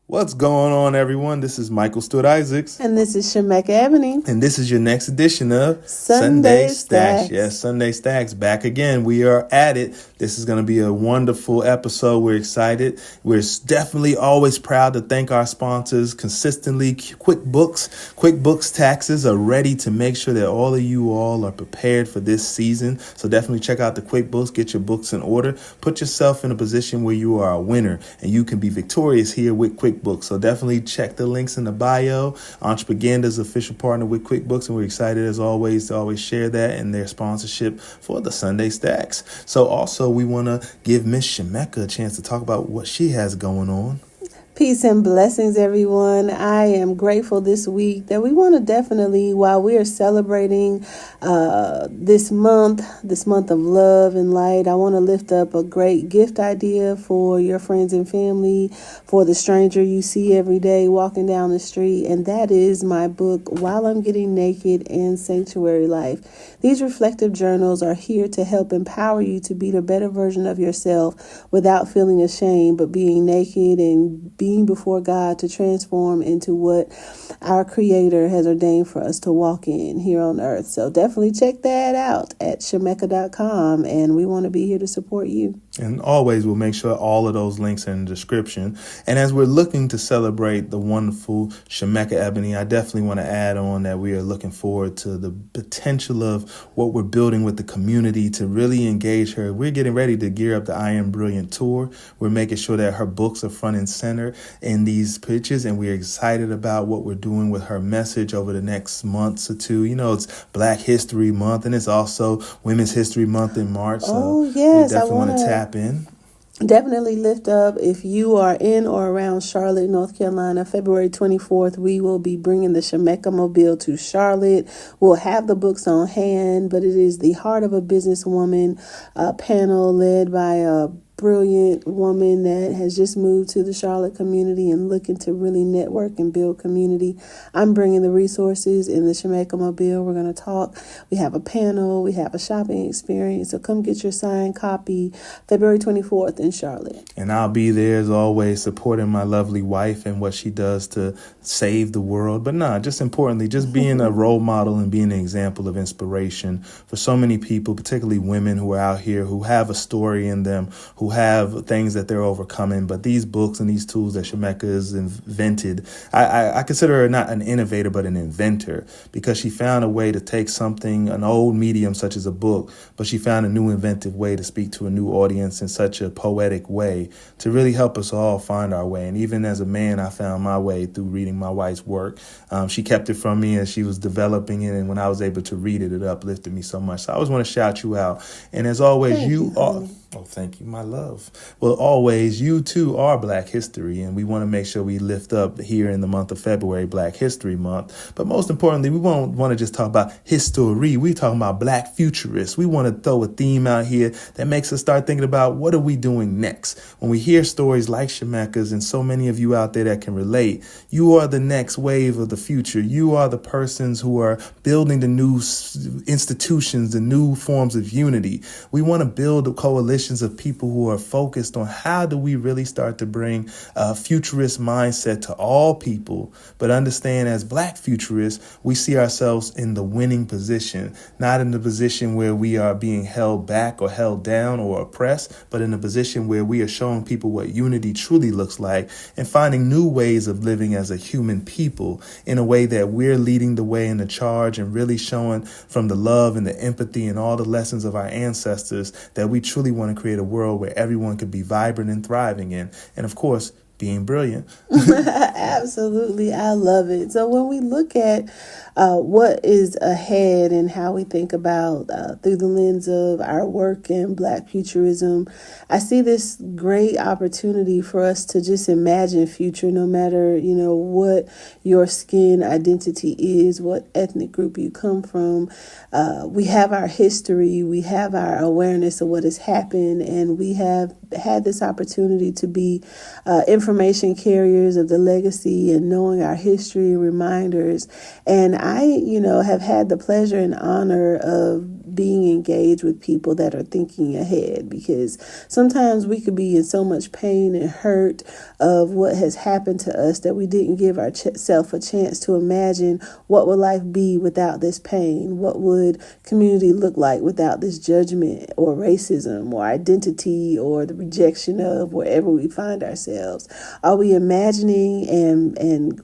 What's going on, everyone? This is Michael Stewart-Isaacs. And this is Shemekka Ebony. And this is your next edition of Sunday Stacks. Yes, Sunday Stacks. Back again. We are at it. This is going to be a wonderful episode. We're excited. We're definitely always proud to thank our sponsors consistently. QuickBooks. QuickBooks Taxes are ready to make sure that all of you all are prepared for this season. So definitely check out the QuickBooks. Get your books in order. Put yourself in a position where you are a winner and you can be victorious here with QuickBooks. So definitely check the links in the bio. Entrepreganda's official partner with QuickBooks, and we're excited as always to always share that and their sponsorship for the Sunday Stacks. So also we want to give Miss Shemekka a chance to talk about what she has going on. Peace and blessings, everyone. I am grateful this week that we want to definitely, while we are celebrating this month of love and light, I want to lift up a great gift idea for your friends and family, for the stranger you see every day walking down the street, and that is my book, While I'm Getting Naked and Sanctuary Life. These reflective journals are here to help empower you to be the better version of yourself without feeling ashamed, but being naked and being before God to transform into what our Creator has ordained for us to walk in here on earth. So definitely check that out at Shemekka.com, and we want to be here to support you. And always we'll make sure all of those links are in the description. And as we're looking to celebrate the wonderful Shemekka Ebony, I definitely want to add on that we are looking forward to the potential of what we're building with the community to really engage her. We're getting ready to gear up the I Am Brilliant tour. We're making sure that her books are front and center in these pitches, and we're excited about what we're doing with her message over the next months or two. You know, it's Black History Month, and it's also Women's History Month in March. So yes, we definitely want to tap in. Definitely lift up if you are in or around Charlotte, North Carolina. February 24th, we will be bringing the Shemekka Mobile to Charlotte. We'll have the books on hand, but it is the Heart of a Businesswoman panel led by a brilliant woman that has just moved to the Charlotte community and looking to really network and build community. I'm bringing the resources in the Shemekka Mobile. We're going to talk. We have a panel. We have a shopping experience. So come get your signed copy February 24th in Charlotte. And I'll be there as always supporting my lovely wife and what she does to save the world. But just importantly, just being a role model and being an example of inspiration for so many people, particularly women who are out here who have a story in them, who have things that they're overcoming. But these books and these tools that Shemekka has invented, I consider her not an innovator, but an inventor, because she found a way to take something, an old medium such as a book, but she found a new inventive way to speak to a new audience in such a poetic way to really help us all find our way. And even as a man, I found my way through reading my wife's work. She kept it from me as she was developing it. And when I was able to read it, it uplifted me so much. So I always want to shout you out. And as always, you are... Oh, thank you, my love. Well, always, you too are Black history, and we want to make sure we lift up here in the month of February, Black History Month. But most importantly, we won't want to just talk about history. We're talking about Black futurists. We want to throw a theme out here that makes us start thinking about what are we doing next? When we hear stories like Shemekka's and so many of you out there that can relate, you are the next wave of the future. You are the persons who are building the new institutions, the new forms of unity. We want to build a coalition of people who are focused on how do we really start to bring a futurist mindset to all people, but understand as Black futurists, we see ourselves in the winning position, not in the position where we are being held back or held down or oppressed, but in a position where we are showing people what unity truly looks like and finding new ways of living as a human people in a way that we're leading the way in the charge and really showing from the love and the empathy and all the lessons of our ancestors that we truly want to create a world where everyone could be vibrant and thriving in. And of course, being brilliant. Absolutely. I love it. So when we look at what is ahead and how we think about through the lens of our work in Black futurism, I see this great opportunity for us to just imagine future, no matter, what your skin identity is, what ethnic group you come from. We have our history, we have our awareness of what has happened, and we have had this opportunity to be information carriers of the legacy and knowing our history, reminders. And I, have had the pleasure and honor of being engaged with people that are thinking ahead, because sometimes we could be in so much pain and hurt of what has happened to us that we didn't give ourselves a chance to imagine what would life be without this pain. What would community look like without this judgment or racism or identity or the rejection of wherever we find ourselves? Are we imagining and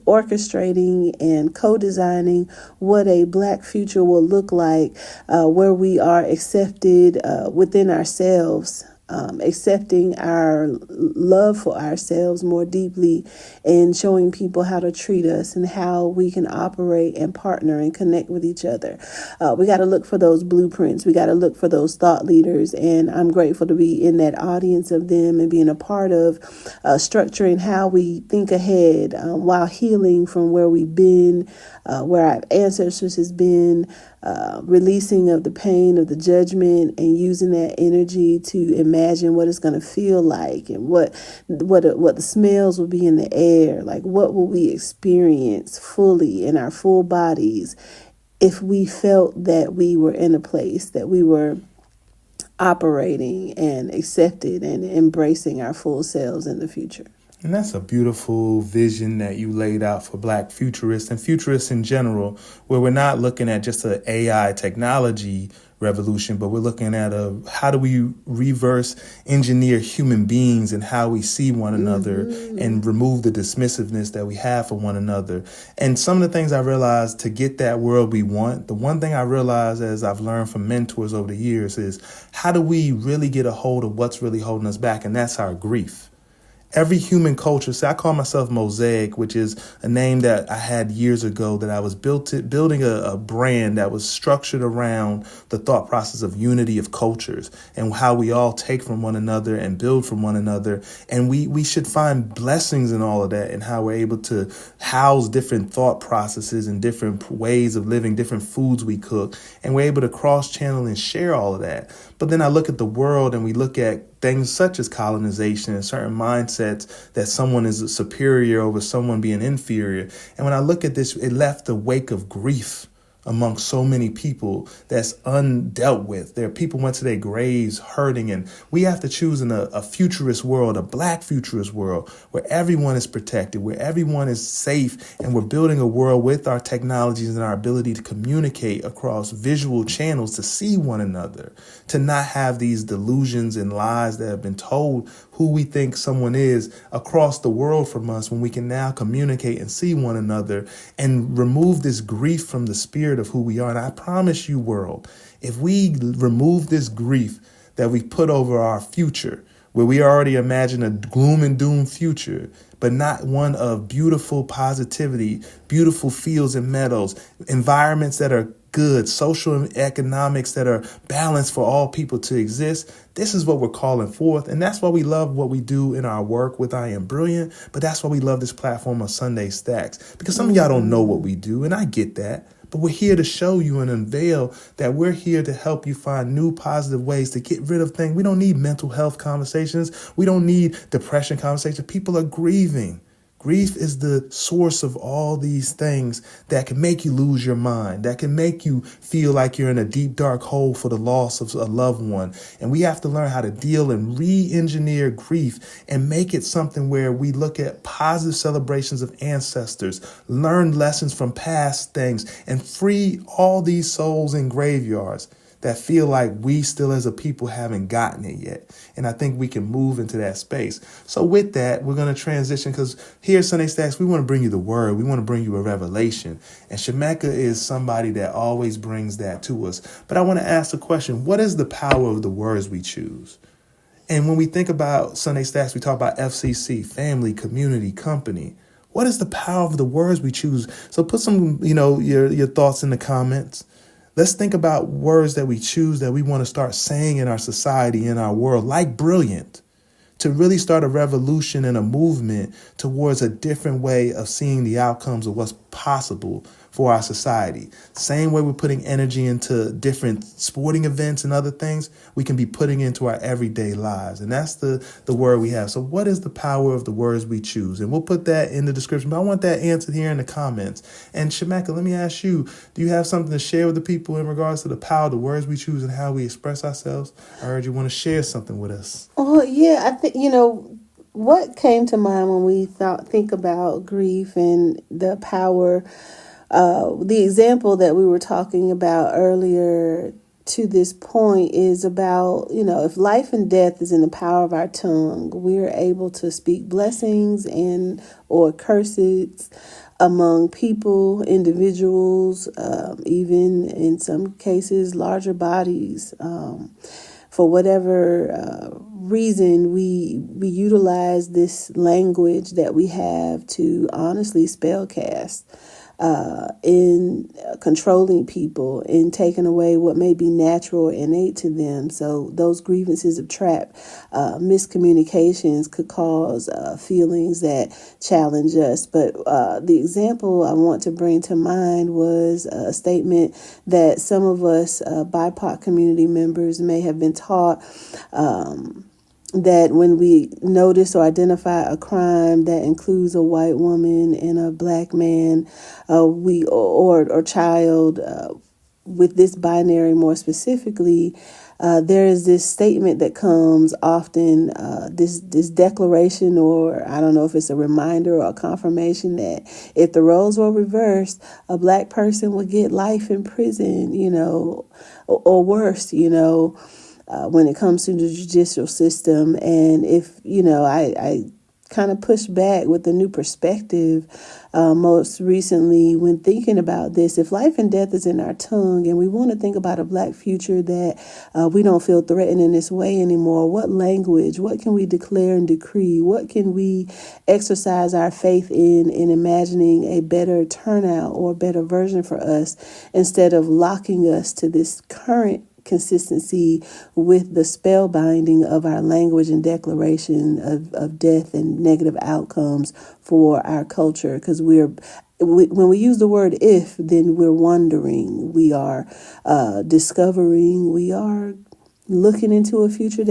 orchestrating and co-designing what a Black future will look like, where we are accepted within ourselves, accepting our love for ourselves more deeply, and showing people how to treat us and how we can operate and partner and connect with each other? We got to look for those blueprints. We got to look for those thought leaders. And I'm grateful to be in that audience of them and being a part of structuring how we think ahead while healing from where we've been, where our ancestors has been, releasing of the pain of the judgment and using that energy to imagine what it's going to feel like and what the smells will be in the air. Like, what will we experience fully in our full bodies if we felt that we were in a place that we were operating and accepted and embracing our full selves in the future? And that's a beautiful vision that you laid out for Black futurists and futurists in general, where we're not looking at just an AI technology revolution, but we're looking at how do we reverse engineer human beings and how we see one another and remove the dismissiveness that we have for one another. And some of the things I realized to get that world we want, the one thing I realized as I've learned from mentors over the years is how do we really get a hold of what's really holding us back? And that's our grief. Every human culture, so I call myself Mosaic, which is a name that I had years ago, that I was building a brand that was structured around the thought process of unity of cultures and how we all take from one another and build from one another. And we should find blessings in all of that and how we're able to house different thought processes and different ways of living, different foods we cook, and we're able to cross-channel and share all of that. But then I look at the world and we look at things such as colonization and certain mindsets that someone is superior over someone being inferior. And when I look at this, it left a wake of grief among so many people that's undealt with. There are people went to their graves hurting, and we have to choose in a futurist world, a Black futurist world, where everyone is protected, where everyone is safe, and we're building a world with our technologies and our ability to communicate across visual channels to see one another, to not have these delusions and lies that have been told who we think someone is across the world from us, when we can now communicate and see one another and remove this grief from the spirit of who we are. And I promise you, world, if we remove this grief that we put over our future, where we already imagine a gloom and doom future, but not one of beautiful positivity, beautiful fields and meadows, environments that are good, social and economics that are balanced for all people to exist. This is what we're calling forth. And that's why we love what we do in our work with I Am Brilliant. But that's why we love this platform of Sunday Stacks, because some of y'all don't know what we do. And I get that. But we're here to show you and unveil that we're here to help you find new positive ways to get rid of things. We don't need mental health conversations. We don't need depression conversations. People are grieving. Grief is the source of all these things that can make you lose your mind, that can make you feel like you're in a deep, dark hole for the loss of a loved one. And we have to learn how to deal and re-engineer grief and make it something where we look at positive celebrations of ancestors, learn lessons from past things, and free all these souls in graveyards that feel like we still as a people haven't gotten it yet. And I think we can move into that space. So with that, we're going to transition, because here at Sunday Stacks, we want to bring you the word. We want to bring you a revelation. And Shemekka is somebody that always brings that to us. But I want to ask the question, what is the power of the words we choose? And when we think about Sunday Stacks, we talk about FCC, family, community, company. What is the power of the words we choose? So put some, your thoughts in the comments. Let's think about words that we choose that we want to start saying in our society, in our world, like brilliant, to really start a revolution and a movement towards a different way of seeing the outcomes of what's possible for our society. Same way we're putting energy into different sporting events and other things, we can be putting into our everyday lives. And that's the word we have. So what is the power of the words we choose? And we'll put that in the description, but I want that answered here in the comments. And Shemekka, let me ask you, do you have something to share with the people in regards to the power of the words we choose and how we express ourselves? I heard you want to share something with us. Oh, yeah, I think, what came to mind when we think about grief and the power, the example that we were talking about earlier to this point is about, if life and death is in the power of our tongue, we're able to speak blessings and or curses among people, individuals, even in some cases, larger bodies. For whatever reason, we utilize this language that we have to honestly spellcast in controlling people and taking away what may be natural or innate to them. So those grievances of miscommunications could cause feelings that challenge us. But the example I want to bring to mind was a statement that some of us BIPOC community members may have been taught, that when we notice or identify a crime that includes a white woman and a black man, or child, with this binary more specifically, there is this statement that comes often, this declaration, or I don't know if it's a reminder or a confirmation that if the roles were reversed, a black person would get life in prison, or worse, when it comes to the judicial system. And if, I kind of push back with a new perspective most recently when thinking about this. If life and death is in our tongue and we want to think about a black future that we don't feel threatened in this way anymore, what language, what can we declare and decree? What can we exercise our faith in imagining a better turnout or better version for us instead of locking us to this current consistency with the spell binding of our language and declaration of death and negative outcomes for our culture? Because when we use the word if, then we're wondering, we are discovering, we are looking into a future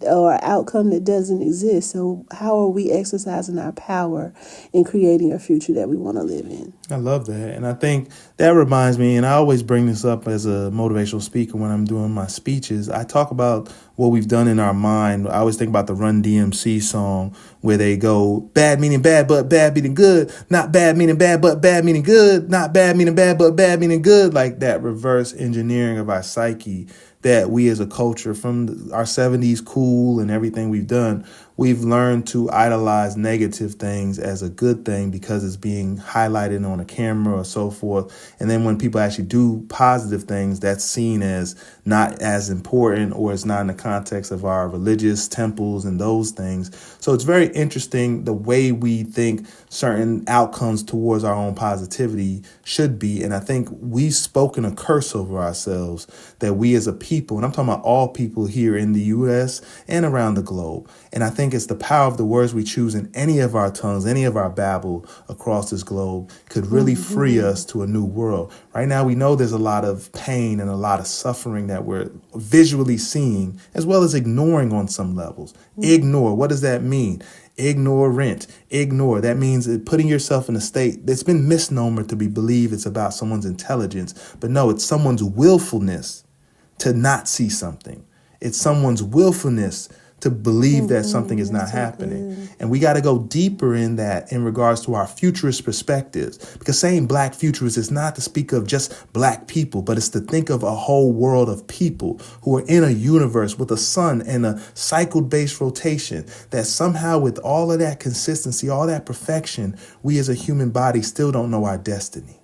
or outcome that doesn't exist. So how are we exercising our power in creating a future that we want to live in? I love that. And I think that reminds me, and I always bring this up as a motivational speaker when I'm doing my speeches. I talk about what we've done in our mind. I always think about the Run DMC song where they go, bad meaning bad, but bad meaning good. Not bad meaning bad, but bad meaning good. Not bad meaning bad, but bad meaning good. Like that reverse engineering of our psyche that we as a culture from our 70s cool and everything we've done, we've learned to idolize negative things as a good thing because it's being highlighted on a camera or so forth. And then when people actually do positive things, that's seen as not as important, or it's not in the context of our religious temples and those things. So it's very interesting the way we think certain outcomes towards our own positivity should be. And I think we've spoken a curse over ourselves that we as a people, and I'm talking about all people here in the U.S. and around the globe. And I think it's the power of the words we choose in any of our tongues, any of our babble across this globe could really free us to a new world. Right now, we know there's a lot of pain and a lot of suffering that we're visually seeing, as well as ignoring on some levels. Ignore. What does that mean? Ignorant. Ignore. That means putting yourself in a state that's been misnomer to be believed it's about someone's intelligence. But no, it's someone's willfulness to not see something. It's someone's willfulness to believe that something is not happening. And we got to go deeper in that in regards to our futurist perspectives, because saying black futurist is not to speak of just black people, but it's to think of a whole world of people who are in a universe with a sun and a cycle-based rotation that somehow with all of that consistency, all that perfection, we as a human body still don't know our destiny.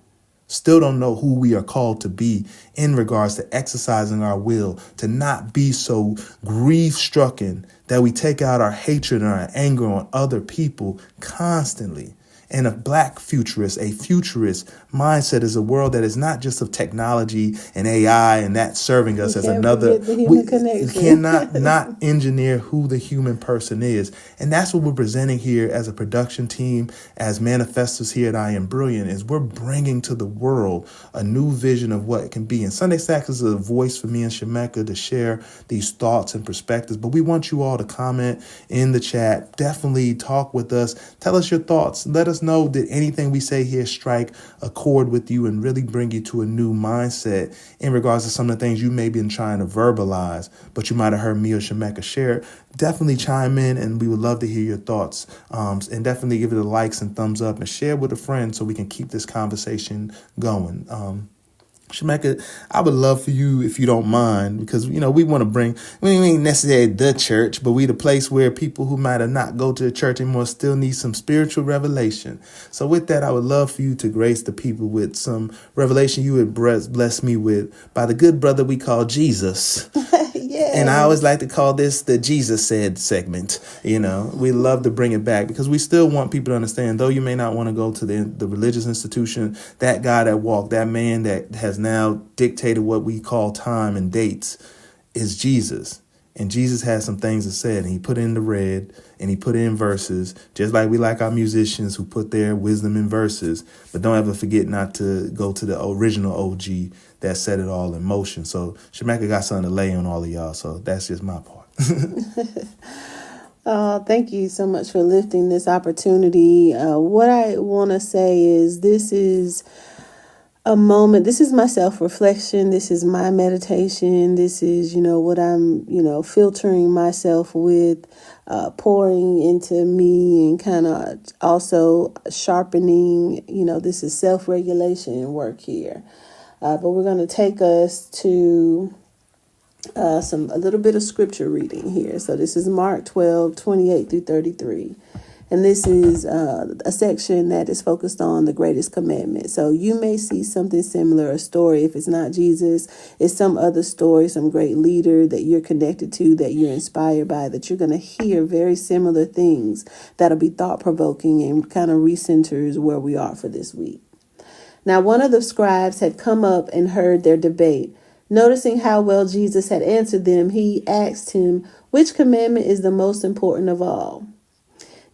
Still don't know who we are called to be in regards to exercising our will, to not be so grief-stricken that we take out our hatred and our anger on other people constantly. And a black futurist, a futurist mindset is a world that is not just of technology and AI and that serving us as another. We cannot not engineer who the human person is. And that's what we're presenting here as a production team, as manifestors here at I Am Brilliant, is we're bringing to the world a new vision of what it can be. And Sunday Stacks is a voice for me and Shemekka to share these thoughts and perspectives. But we want you all to comment in the chat. Definitely talk with us. Tell us your thoughts. Let us know that anything we say here strike a chord with you and really bring you to a new mindset in regards to some of the things you may have been trying to verbalize, but you might have heard me or Shemekka share. Definitely chime in, and we would love to hear your thoughts. And definitely give it a likes and thumbs up and share with a friend so we can keep this conversation going. Shemekka, I would love for you, if you don't mind, because, we want to we ain't necessarily the church, but we the place where people who might have not go to the church anymore still need some spiritual revelation. So with that, I would love for you to grace the people with some revelation you would bless me with by the good brother we call Jesus. Yeah. And I always like to call this the Jesus Said segment. We love to bring it back because we still want people to understand, though you may not want to go to the religious institution, that guy that walked, that man that has now dictated what we call time and dates is Jesus. And Jesus had some things to say, and he put in the red and he put in verses, just like we like our musicians who put their wisdom in verses. But don't ever forget not to go to the original OG that set it all in motion. So Shemekka got something to lay on all of y'all. So that's just my part. Thank you so much for lifting this opportunity. What I want to say is this is a moment. This is my self-reflection. This is my meditation. This is, what I'm, filtering myself with, pouring into me and kind of also sharpening, this is self-regulation work here. But we're going to take us to a little bit of scripture reading here. So this is Mark 12:28-33. And this is a section that is focused on the greatest commandment. So you may see something similar, a story. If it's not Jesus, it's some other story, some great leader that you're connected to, that you're inspired by, that you're going to hear very similar things that'll be thought-provoking and kind of recenters where we are for this week. Now, one of the scribes had come up and heard their debate. Noticing how well Jesus had answered them, he asked him, "Which commandment is the most important of all?"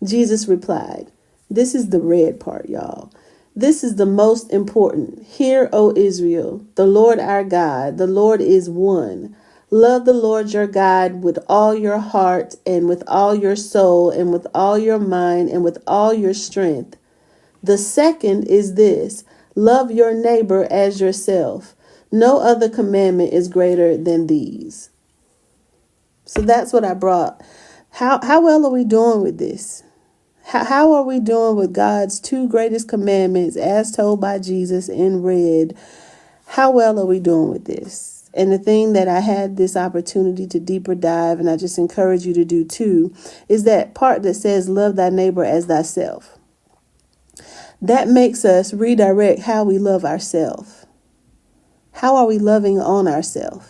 Jesus replied, "This is the red part, y'all. This is the most important. Hear, O Israel, the Lord our God, the Lord is one. Love the Lord your God with all your heart and with all your soul and with all your mind and with all your strength. The second is this, love your neighbor as yourself. No other commandment is greater than these." So that's what I brought. How well are we doing with this? How are we doing with God's two greatest commandments as told by Jesus in red? How well are we doing with this? And the thing that I had this opportunity to deeper dive, and I just encourage you to do too, is that part that says love thy neighbor as thyself. That makes us redirect how we love ourselves. How are we loving on ourselves?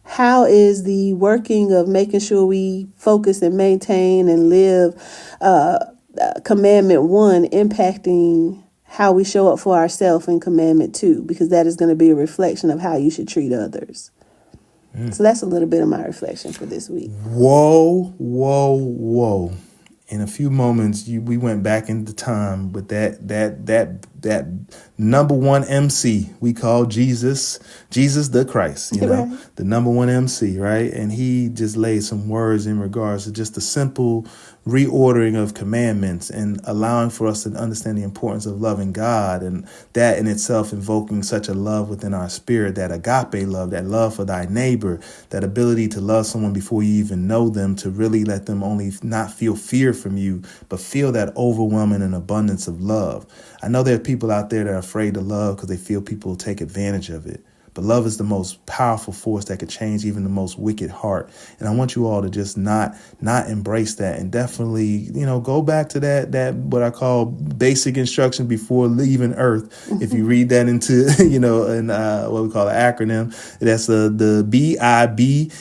How is the working of making sure we focus and maintain and live commandment 1 impacting how we show up for ourselves in commandment 2? Because that is going to be a reflection of how you should treat others. So that's a little bit of my reflection for this week. Whoa. In a few moments, we went back into time with that number one MC we call Jesus the Christ, Right. The number one MC, right? And he just laid some words in regards to just the simple reordering of commandments and allowing for us to understand the importance of loving God, and that in itself invoking such a love within our spirit, that agape love, that love for thy neighbor, that ability to love someone before you even know them, to really let them only not feel fear from you, but feel that overwhelming and abundance of love. I know there are people out there that are afraid to love because they feel people will take advantage of it. But love is the most powerful force that could change even the most wicked heart. And I want you all to just not embrace that, and definitely, go back to that what I call basic instruction before leaving Earth. If you read that into, in what we call an acronym, that's the BIBLE.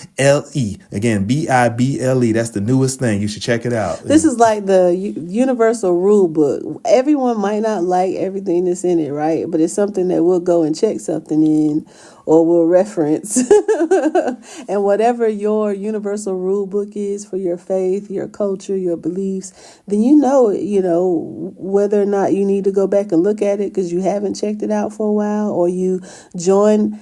Again, BIBLE. That's the newest thing. You should check it out. This is like the universal rule book. Everyone might not like everything that's in it, right? But it's something that we'll go and check something in, or we'll reference. And whatever your universal rule book is for your faith, your culture, your beliefs, then whether or not you need to go back and look at it because you haven't checked it out for a while, or you join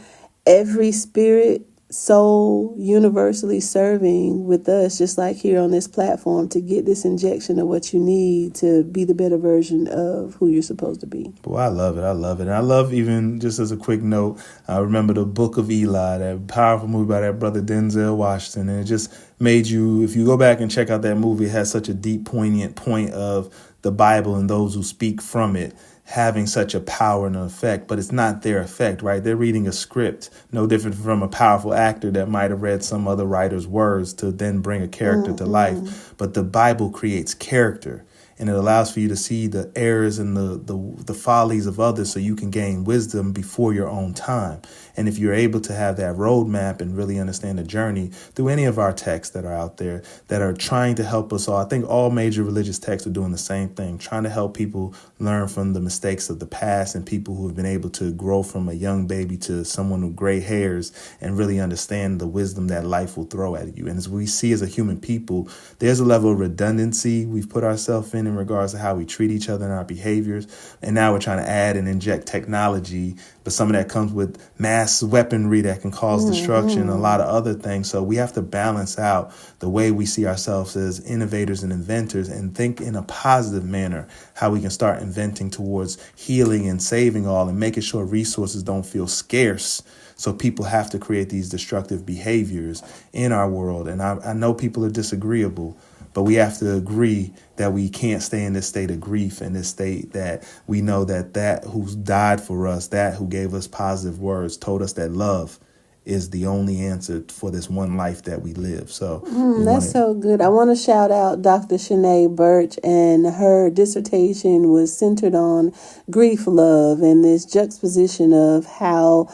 every spirit, soul, universally serving with us, just like here on this platform, to get this injection of what you need to be the better version of who you're supposed to be. Boy, I love it. And I love, even just as a quick note, I remember the Book of Eli, that powerful movie by that brother Denzel Washington. And it just made you, if you go back and check out that movie, it has such a deep, poignant point of the Bible and those who speak from it having such a power and an effect, but it's not their effect, right? They're reading a script, no different from a powerful actor that might have read some other writer's words to then bring a character to life. But the Bible creates character, and it allows for you to see the errors and the follies of others so you can gain wisdom before your own time. And if you're able to have that roadmap and really understand the journey through any of our texts that are out there that are trying to help us all, I think all major religious texts are doing the same thing, trying to help people learn from the mistakes of the past, and people who have been able to grow from a young baby to someone with gray hairs and really understand the wisdom that life will throw at you. And as we see as a human people, there's a level of redundancy we've put ourselves in regards to how we treat each other and our behaviors. And now we're trying to add and inject technology, but some of that comes with mass weaponry that can cause destruction and a lot of other things. So we have to balance out the way we see ourselves as innovators and inventors, and think in a positive manner how we can start inventing towards healing and saving all, and making sure resources don't feel scarce. So people have to create these destructive behaviors in our world. And I know people are disagreeable, but we have to agree that we can't stay in this state of grief, and this state that we know that who died for us, that who gave us positive words, told us that love is the only answer for this one life that we live. So that's so good. I want to shout out Dr. Shanae Birch, and her dissertation was centered on grief, love, and this juxtaposition of how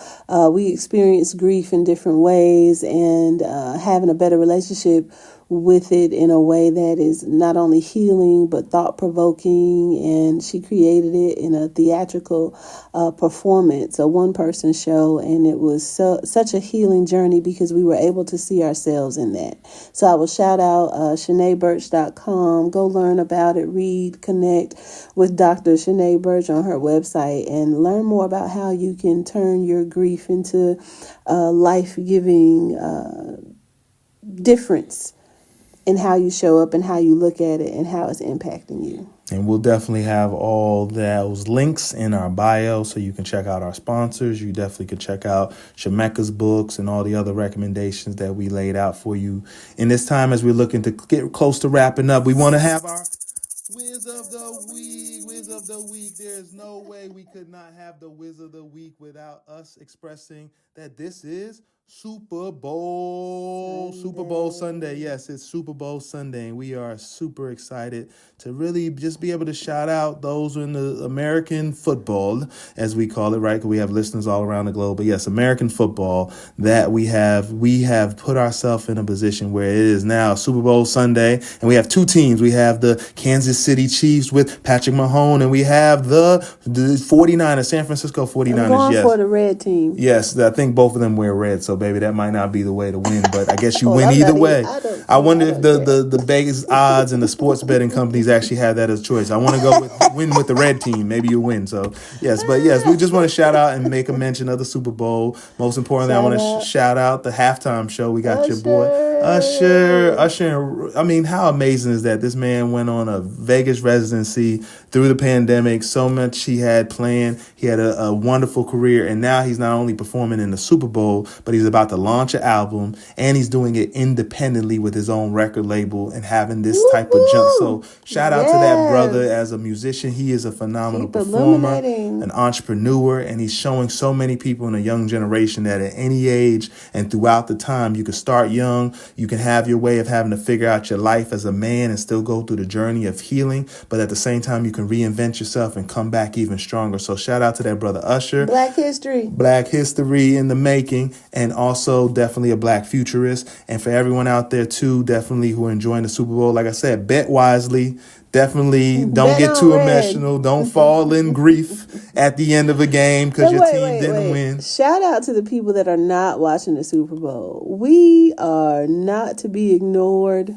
we experience grief in different ways, and having a better relationship with it in a way that is not only healing but thought-provoking. And she created it in a theatrical performance, a one-person show, and it was such a healing journey because we were able to see ourselves in that. So I will shout out ShanaeBirch.com. Go learn about it, read, connect with Dr. Shanae Birch on her website, and learn more about how you can turn your grief into life-giving difference in how you show up and how you look at it and how it's impacting you. And we'll definitely have all those links in our bio so you can check out our sponsors. You definitely could check out Shemekka's books and all the other recommendations that we laid out for you. In this time, as we're looking to get close to wrapping up, we want to have our Whiz of the Week. Whiz of the Week. There's no way we could not have the Whiz of the Week without us expressing that this is Super Bowl Sunday. Yes, it's Super Bowl Sunday, and we are super excited to really just be able to shout out those in the American football, as we call it, right? Because we have listeners all around the globe. But yes, American football, that we have put ourselves in a position where it is now Super Bowl Sunday, and we have two teams. We have the Kansas City Chiefs with Patrick Mahomes, and we have the 49ers, San Francisco 49ers. I'm going for the red team. Yes, I think both of them wear red, so baby, that might not be the way to win, but I guess you win either way. I wonder if the Vegas odds and the sports betting companies actually have that as a choice. I want to go win with the red team. Maybe you win. So yes, but yes, we just want to shout out and make a mention of the Super Bowl. Most importantly, I want to shout out the halftime show. We got your boy Usher. I mean, how amazing is that? This man went on a Vegas residency through the pandemic. So much he had planned. He had a wonderful career, and now he's not only performing in the Super Bowl, but he's about to launch an album, and he's doing it independently with his own record label and having this type of jump. So shout out to that brother as a musician. He is a phenomenal performer, an entrepreneur, and he's showing so many people in a young generation that at any age and throughout the time, you can start young. You can have your way of having to figure out your life as a man and still go through the journey of healing. But at the same time, you can reinvent yourself and come back even stronger. So shout out to that brother Usher. Black history In the making, and also definitely a black futurist. And for everyone out there too, definitely who are enjoying the Super Bowl, like I said, bet wisely. Definitely don't get too emotional. Don't fall in grief at the end of a game because your team didn't win. Shout out to the people that are not watching the Super Bowl. We are not to be ignored.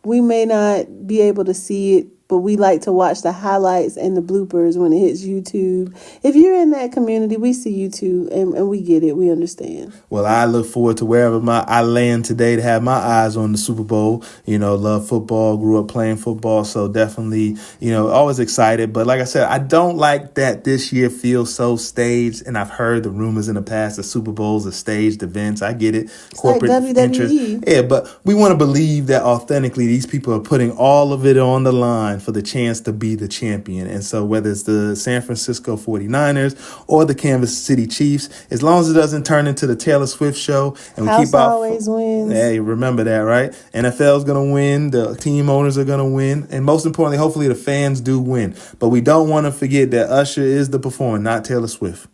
We may not be able to see it, but we like to watch the highlights and the bloopers when it hits YouTube. If you're in that community, we see you too, and we get it. We understand. Well, I look forward to wherever I land today to have my eyes on the Super Bowl. You know, love football, grew up playing football, so definitely, always excited. But like I said, I don't like that this year feels so staged, and I've heard the rumors in the past that Super Bowls are staged events. I get it. It's corporate like WWE. Interest. Yeah, but we want to believe that authentically these people are putting all of it on the line for the chance to be the champion. And so whether it's the San Francisco 49ers or the Kansas City Chiefs, as long as it doesn't turn into the Taylor Swift show and we House keep out always wins. Hey, remember that, right? NFL's going to win, the team owners are going to win, and most importantly, hopefully the fans do win. But we don't want to forget that Usher is the performer, not Taylor Swift.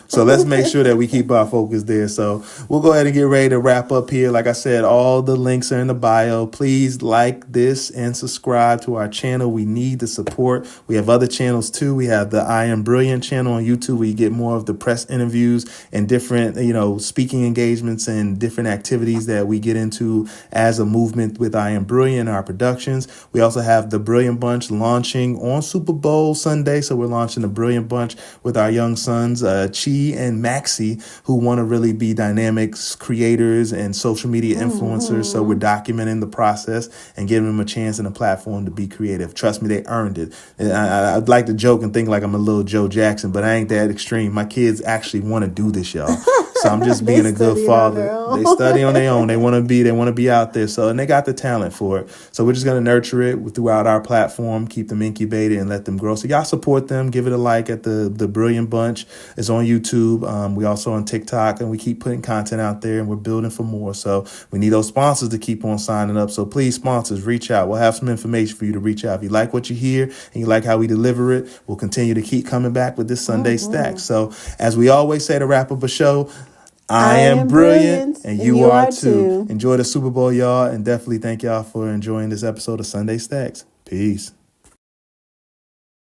So let's make sure that we keep our focus there. So we'll go ahead and get ready to wrap up here. Like I said, all the links are in the bio. Please like this and subscribe to our channel. We need the support. We have other channels too. We have the I Am Brilliant channel on YouTube where you get more of the press interviews and different, speaking engagements and different activities that we get into as a movement with I Am Brilliant, our productions. We also have the Brilliant Bunch launching on Super Bowl Sunday. So we're launching the Brilliant Bunch with our young sons, Chi and Maxie, who want to really be dynamics creators and social media influencers. So we're documenting the process and giving them a chance and a platform to be creative. Trust me, they earned it. And I'd like to joke and think like I'm a little Joe Jackson, but I ain't that extreme. My kids actually want to do this, y'all. So I'm just being a good father. They study on their own. They want to be out there. So, and they got the talent for it. So we're just going to nurture it throughout our platform, keep them incubated and let them grow. So y'all support them. Give it a like at the Brilliant Bunch. It's on YouTube. We also on TikTok, and we keep putting content out there, and we're building for more. So we need those sponsors to keep on signing up. So please, sponsors, reach out. We'll have some information for you to reach out. If you like what you hear and you like how we deliver it, we'll continue to keep coming back with this Sunday stack. So as we always say to wrap up a show, I am brilliant, and you are too. Enjoy the Super Bowl, y'all, and definitely thank y'all for enjoying this episode of Sunday Stacks. Peace.